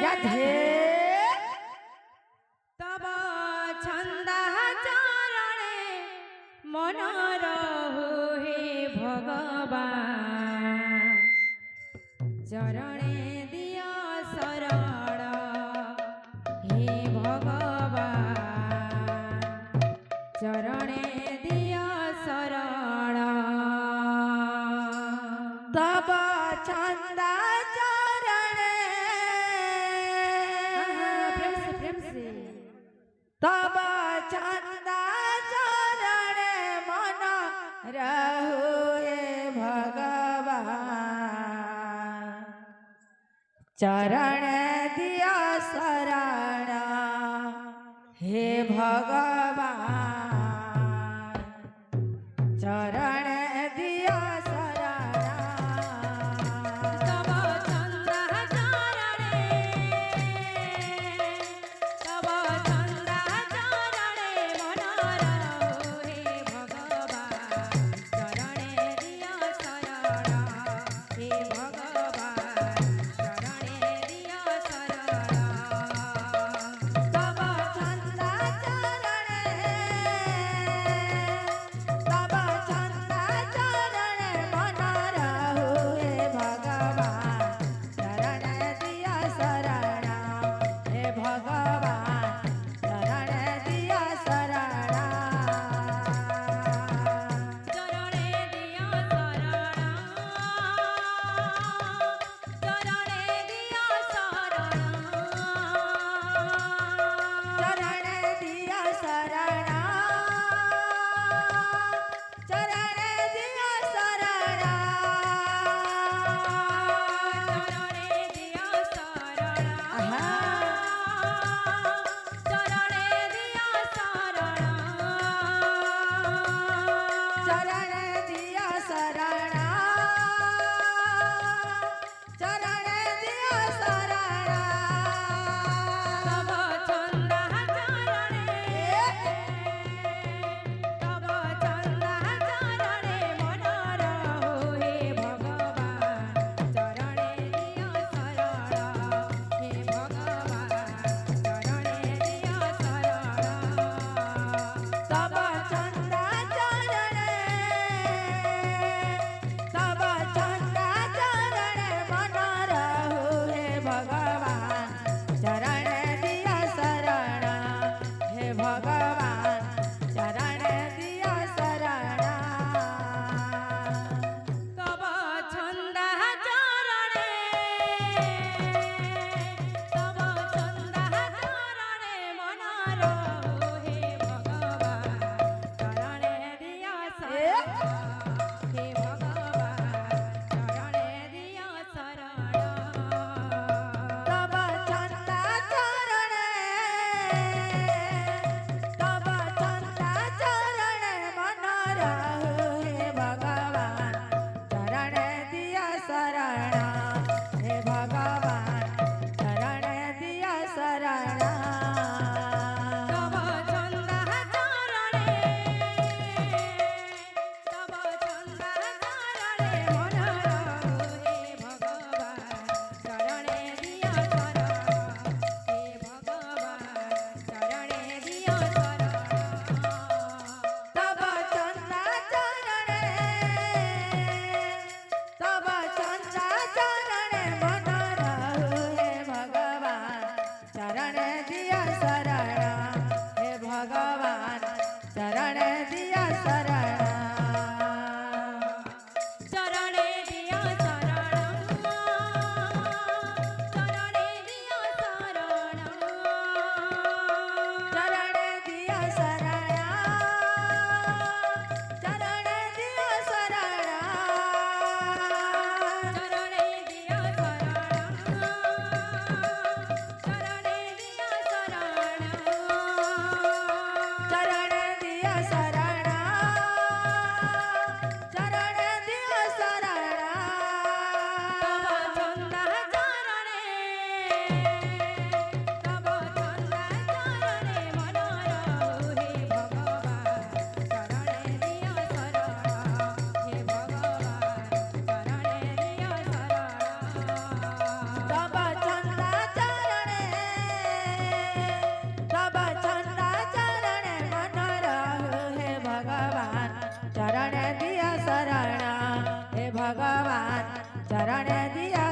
राधे तब छंद चरणे मन रहु हे भगवान चरणे दिया शरण हे भगवान चरणे दिया शरण तब छंद चरणे प्रेम से तब छंद चरणे मन रहु हे भगवान चरण दिया शरण हे भगवान चरण दिया शरण तब छंद चरणे तब छंद चरणे मन रहु हे भगवान चरणे दिया शरण हे भगवान चरणे दिया शरण तब छंद चरणे तब छंद चरणे मन रहु हे भगवान चरण दिया शरण हे भगवान चरण दिया शरण चरणे दिया शरण चरणे दिया शरण चरण दिया शरण चरण दिया शरण चरणे दिया शरण चरणे दिया शरण चरण दिया शरण चरण दिया शरण तब छंद चरणे तब छंद चरणे मन रहु हे भगवान चरणे दिया शरण हे भगवान चरणे दिया शरण तब छंद चरणे तब छंद चरणे मन रहु हे भगवान चरण दिया शरण हे भगवान चरण दिया शरण तब छंद चरणे तब छंद चरणे मन रहु हे भगवान चरणे दिया शरण हे भगवान चरणे दिया शरण तब छंद चरणे तब छंद चरणे मन रहु हे भगवान चरण दिया शरण हे भगवान चरण दिया शरण तब छंद चरणे तब छंद चरणे मन रहु हे भगवान चरणे दिया शरण हे भगवान चरणे दिया शरण तब छंद चरणे तब छंद चरणे भगवान चरण दिया